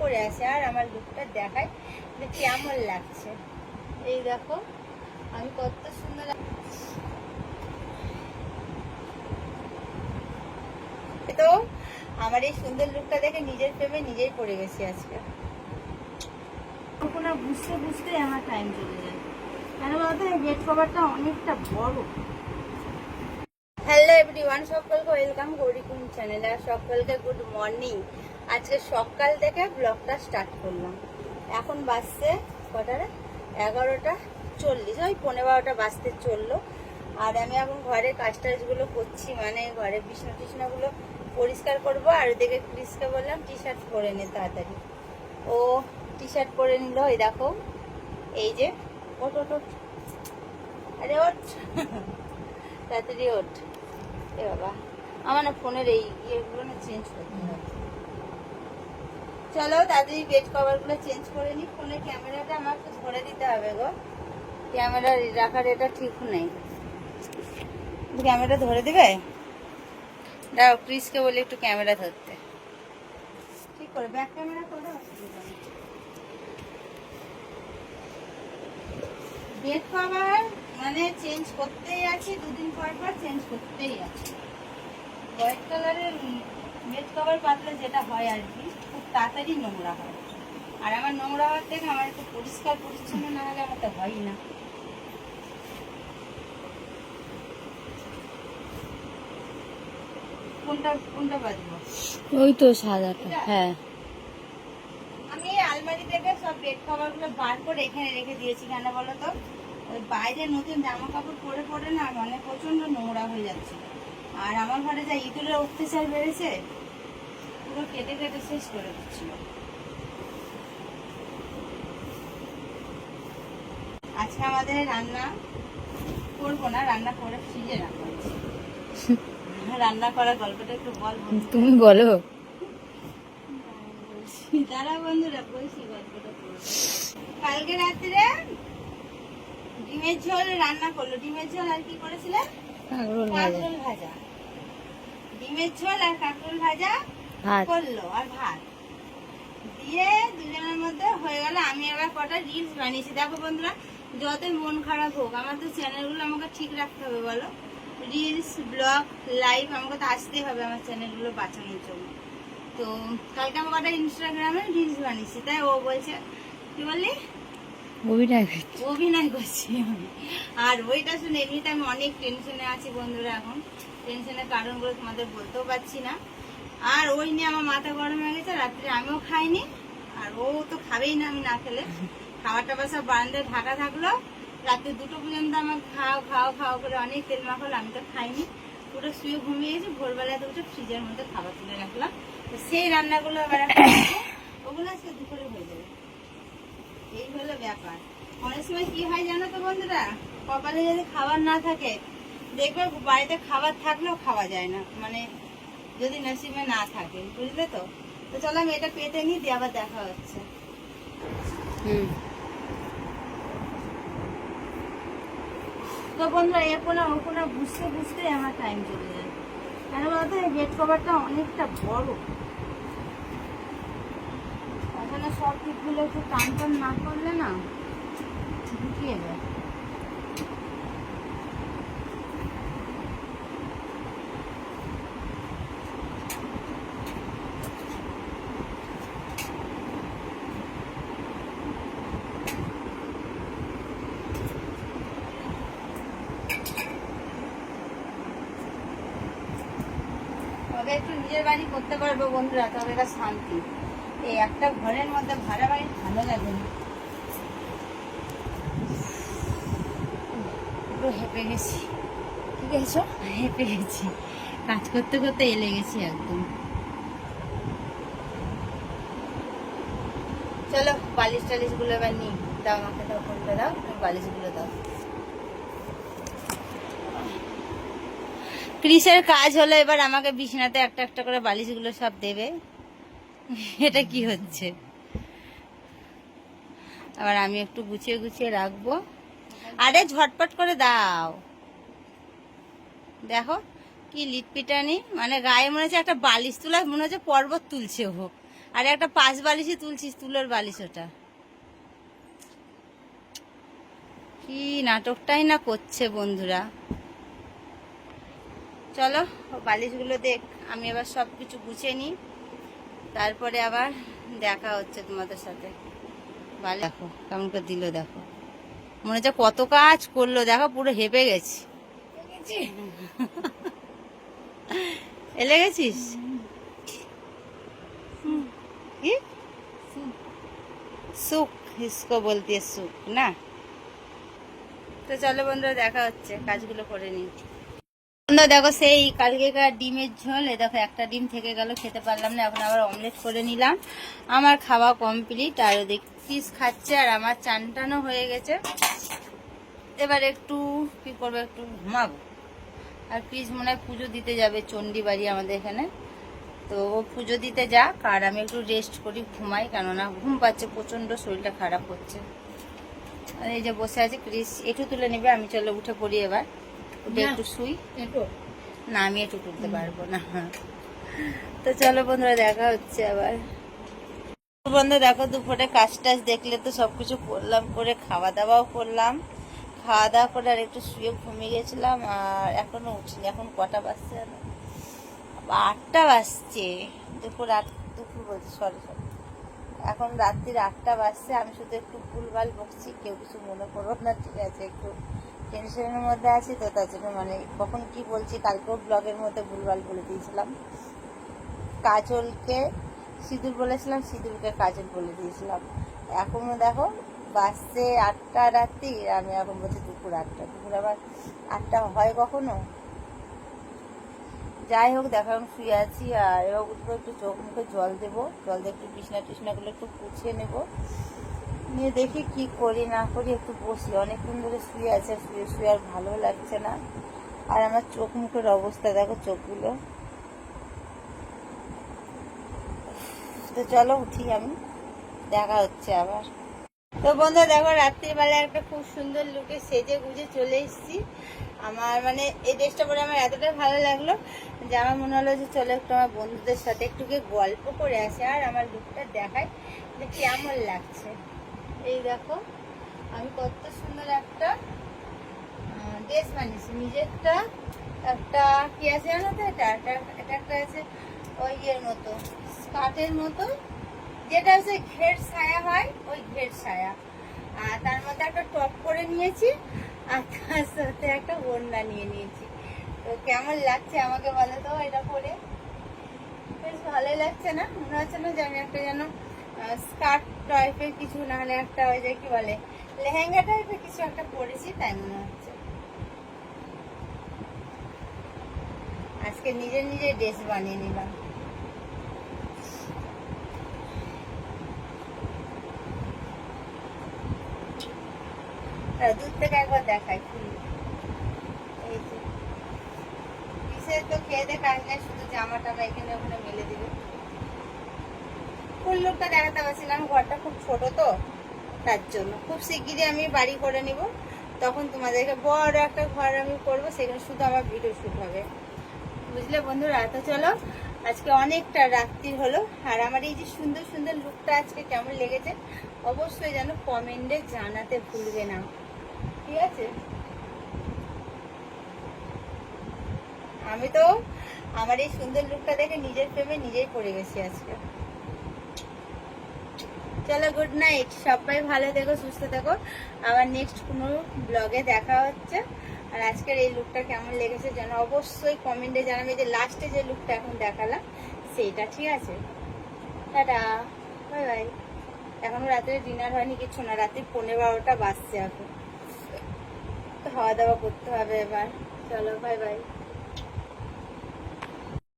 পরে আসে। আর আমার লুকটা দেখায় যে কেমন লাগছে। এই দেখো আমি কত সুন্দর। তো আমার এই সুন্দর লুকটা দেখে নিজের প্রেমে নিজেই পড়ে গেছি আজকে। বুঝতে বুঝতে আমার টাইম চলে যায়। কেন বলতো এই বেড কভারটা অনেকটা বড়। হ্যালো এভরিওয়ান, সকলকে ওয়েলকাম গৌরীকুন চ্যানেলে। আর সকলকে গুড মর্নিং। আজকে সকাল থেকে ব্লগটা স্টার্ট করলাম। এখন বাজছে কটারে 11:40, ওই 11:15 বাজতে চললো। আর আমি এখন ঘরের কাজ টাজগুলো করছি, মানে ঘরের বিছনা টিছনাগুলো পরিষ্কার করবো। আর ওদিকে ক্রিসকে বললাম টি শার্ট পরে নে তাড়াতাড়ি। ও টি শার্ট পরে নিল। এই দেখো, এই যে ওট ওট ওট, আরে ওঠ তাড়াতাড়ি ওঠ। এ বাবা, আমার না ফোনের এই ইয়েগুলো না চেঞ্জ করতে হবে। চলো তাড়াতাড়ি বেড কভারগুলো চেঞ্জ করে নিই। ফোনের ক্যামেরাটা আমাকে ধরে দিতে হবে গো, ক্যামেরা রাখার এটা ঠিক নেই। ক্যামেরা ধরে দিবে? দাও ক্রিসকে বলে একটু ক্যামেরা ধরতে। ঠিক করে ব্যাক ক্যামেরা করে বেড কভার মানে চেঞ্জ করতেই আছি, দুদিন পর পর চেঞ্জ করতেই আছি। হোয়াইট কালারের বেড কভার পাতলে যেটা হয় আর কি, খুব তাড়াতাড়ি নোংরা হয়। আর আমার নোংরা হওয়ার থেকে আমার একটু পরিষ্কার পরিচ্ছন্ন না হলে আমার তো হয়ই না। কোনটা কোনটা বাঁধবো? ওই তো সাদাটা। হ্যাঁ, আমি আলমারি থেকে সব বেড কভার গুলো বার করে এখানে রেখে দিয়েছি। কেন বলো তো, ওই বাইরে নতুন জামা কাপড় পরে পরে না মানে প্রচন্ড নোংরা হয়ে যাচ্ছে। আর আমার ঘরে যা ইঁদুরের অত্যাচার বেড়েছে, পুরো কেটে কেটে শেষ করে দিচ্ছিল। আজকে আমাদের রান্না করবো না, রান্না করে ফ্রিজে রাখবো। রান্না করার গল্পটা একটু বল। তুমি বলো। তারা বন্ধুরা বলছি গল্পটা। কালকে রাত্রে ডিমের ঝোল রান্না করলো। ডিমের ঝোল আর কি করেছিলেন? কাঁকরোল ভাজা। ডিমের ঝোল আর কাঁকরোল ভাজা করলো, আর ভাত দিয়ে দুজনের মধ্যে হয়ে গেল। আমি আবার কটা রিলস বানিয়েছি। দেখো বন্ধুরা, যতই মন খারাপ হোক আমার তো চ্যানেলগুলো আমাকে ঠিক রাখতে হবে, বলো। রিলস, ব্লগ, লাইভ আমাকে তো আসতেই হবে আমার চ্যানেলগুলো বাঁচানোর জন্য। তো কালকে আমার কটা ইনস্টাগ্রামে রিলস বানিয়েছি, তাই ও বলছে কি বললি অভিনয় করছি আমি। আর ওইটা শুনে এমনিতে আমি অনেক টেনশনে আছি বন্ধুরা। এখন টেনশনের কারণগুলো তোমাদের বলতেও পারছি না। আর ওই নিয়ে আমার মাথা গরম হয়ে গেছে। রাত্রে আমিও খাইনি, আর ও তো খাবেই না আমি না খেলে। খাবার টাবার সব বারান্দায় ঢাকা থাকলো। রাত্রে 2টো পর্যন্ত আমার খাও খাও খাও করে অনেক তেল মাখালো। আমি তো খাইনি, পুরো শুয়ে ঘুমিয়ে গেছি। ভোরবেলায় তো উঠে ফ্রিজের মধ্যে খাবার তুলে রাখলাম। তো সেই রান্নাগুলো আবার ওগুলো আজকে দুপুরে হয়ে যাবে। এই হলো ব্যাপার। অনেক সময় কি হয় জানো তো বন্ধুরা, কপালে যদি খাবার না থাকে, দেখবে বাড়িতে খাবার থাকলেও খাওয়া যায় না, মানে যদি নসিবে না থাকে, বুঝলে তো। তো চলো আমি এটা পেটে নিয়ে দিয়ে আবার দেখা হচ্ছে। তো বন্ধুরা এরপরে ওপরে বুঝতে বুঝতে আমার টাইম চলে যায়। কেন বলতো এই বেড কভারটা অনেকটা বড়। ওখানে সব দিকগুলো একটু টান টান না করলে না ঢুকিয়ে যায়। তবে একটু নিজের বাড়ি করতে পারবো বন্ধুরা, তবে এটা শান্তি। এই একটা ঘরের মধ্যে ভাড়া বাড়ি ভালো লাগে না। একটু হেঁপে গেছি। কি গেছো? হেঁপে গেছি, কাজ করতে করতে এলে গেছি একদম। চলো বালিশ টালিশ গুলো এবার নিই। দাও আমাকে, দাও ফোনটা দাও, তুমি বালিশগুলো দাও। ক্রিসের কাজ হলো এবার আমাকে বিছানাতে একটা একটা করে বালিশগুলো সব দেবে। এটা কি হচ্ছে? আবার আমি একটু গুছিয়ে গুছিয়ে রাখবো। আরে ঝটপট করে দাও। দেখো কি লিটপিটানি, মানে গায়ে মনে হচ্ছে একটা বালিশ তোলা, মনে হচ্ছে পর্বত তুলছে ও। আর একটা পাশ বালিশে তুলছিস, তুলোর বালিশ ওটা। কি নাটকটাই না করছে বন্ধুরা। চলো বালিশগুলো দেখ, আমি এবার সব কিছু গুছিয়ে নিই, তারপরে আবার দেখা হচ্ছে তোমাদের সাথে। বালিশ দেখো কেমন করে দিল, দেখো মনে হচ্ছে কত কাজ করলো, দেখো পুরো হেঁপে গেছি। এলে গেছিস কি? সুখ इसको বলতে সুখ না। তো চলো বন্ধুরা দেখা হচ্ছে, কাজগুলো করে নিই। বন্ধুরা দেখো সেই কালকেকার ডিমের ঝোল, এ দেখো একটা ডিম থেকে গেল, খেতে পারলাম না, এখন আবার অমলেট করে নিলাম। আমার খাওয়া কমপ্লিট, আর ওদিক পিস খাচ্ছে, আর আমার চান টানও হয়ে গেছে। এবার একটু কি করবো, একটু ঘুমাবো। আর পিস মনে হয় পুজো দিতে যাবে চণ্ডী বাড়ি আমাদের এখানে, তো ও পুজো দিতে যাক, আর আমি একটু রেস্ট করি, ঘুমাই, কেননা ঘুম পাচ্ছে প্রচণ্ড, শরীরটা খারাপ হচ্ছে। আর এই যে বসে আছে ক্রিস, একটু তুলে নেবে, আমি চলো উঠে পড়ি এবার, উঠে একটু শুই। না আমি একটু তুলতে পারবো না। তো চলো বন্ধুরা দেখা হচ্ছে আবার। বন্ধু দেখো দুপুরে কাজ টাজ দেখলে তো সবকিছু করলাম, করে খাওয়া দাওয়াও করলাম, খাওয়া দাওয়া করে আর একটু শুয়ে ঘুমিয়ে গেছিলাম, আর এখনো উঠিনি। এখন কটা বাজছে, 8টা বাজছে, দুপুর বলছি, সরি এখন রাত্রির 8টা বাজছে। আমি শুধু একটু ভুলভাল বকছি, কেউ কিছু মনে করো না, ঠিক আছে? একটু টেনশনের মধ্যে আছি তো, তার জন্য মানে কখন কি বলছি, কালকেও ব্লগের মধ্যে ভুলভাল বলে দিয়েছিলাম। কাজলকে সিঁদুর বলেছিলাম, সিঁদুরকে কাজল বলে দিয়েছিলাম। এখনো দেখো বাজছে 8টা রাত্রি, আমি এখন বলছি দুপুর 8টা। দুপুর আবার 8টা হয় কখনো? যাই হোক দেখো আমি শুয়ে আছি, আর এবার উঠবো, একটু চোখ মুখে জল দেবো, জল দিয়ে একটু বিছনা টিছনাগুলো একটু গুছিয়ে নেবো, নিয়ে দেখি কি করি না করি, একটু বসি। অনেকক্ষণ ধরে শুয়ে আছে, শুয়ে শুয়ে আর ভালো লাগছে না। আর আমার চোখ মুখের অবস্থা দেখো, চোখগুলো। তো চলো উঠি, আমি দেখা হচ্ছে আবার। তো বন্ধু দেখো রাত্রিবেলা একটা খুব সুন্দর লুকে সেজে গুজে চলে এসেছি। আমার মানে এই ড্রেসটা পরে আমার এতটাই ভালো লাগলো যে আমার মনে হলো যে চলো একটু আমার বন্ধুদের সাথে একটু গল্প করে আসি, আর আমার লুকটা দেখাই যে কেমন লাগছে। এই দেখো আমি কত সুন্দর একটা ড্রেস বানিয়েছি নিজেরটা। একটা কি আছে জানো তো, এটা একটা আছে ওই ইয়ের মতো, স্কার্টের মতো, যেটা হচ্ছে ঘের ছায়া হয়, ওই ঘের ছায়া। আর তার মধ্যে একটা টপ করে নিয়েছি, আর তার সাথে একটা ওড়না নিয়ে নিয়েছি। তো কেমন লাগছে আমাকে বলো তো এটা পরে? বেশ ভালোই লাগছে না? মনে হচ্ছে না যে আমি একটা যেন স্কার্ট টাইপের কিছু, না হলে একটা ওই যে কি বলে লেহেঙ্গা টাইপের কিছু একটা পরেছি, তাই মনে হচ্ছে। আজকে নিজে নিজে ড্রেস বানিয়ে নিলাম। দূর থেকে একবার দেখাই ফুল, এই যে পিসের তো খেয়ে দেখে আসলে শুধু জামা টামা এখানে ওখানে মেলে দিবে। ফুল লুকটা দেখাতে পারছিলাম, ঘরটা খুব ছোট তো, তার জন্য। খুব শিগগিরই আমি বাড়ি করে নিব, তখন তোমাদেরকে বড় একটা ঘর আমি করবো, সেখানে শুধু আমার ভিডিও শুট হবে, বুঝলে বন্ধুরা? তো চলো আজকে অনেকটা রাত্রি হলো, আর আমার এই যে সুন্দর সুন্দর লুকটা আজকে কেমন লেগেছে অবশ্যই যেন কমেন্টে জানাতে ভুলবে না, ঠিক আছে? আমি তো আমার এই সুন্দর লুকটা দেখে নিজের প্রেমে নিজেই পড়ে গেছি আজকে। চলো গুড নাইট, সবাই ভালো থেকো, সুস্থ থেকো, আবার নেক্সট কোনো ব্লগে দেখা হচ্ছে। আর আজকের এই লুকটা কেমন লেগেছে যেন অবশ্যই কমেন্টে জানাবে, যে লাস্টে যে লুকটা এখন দেখালাম সেইটা, ঠিক আছে? Tata, bye bye. এখনো রাত্রে ডিনার হয়নি, কিছু না, রাত্রি 11:15 বাজছে এখন, তো খাওয়া দাওয়া করতে হবে এবার। চলো বাই বাই।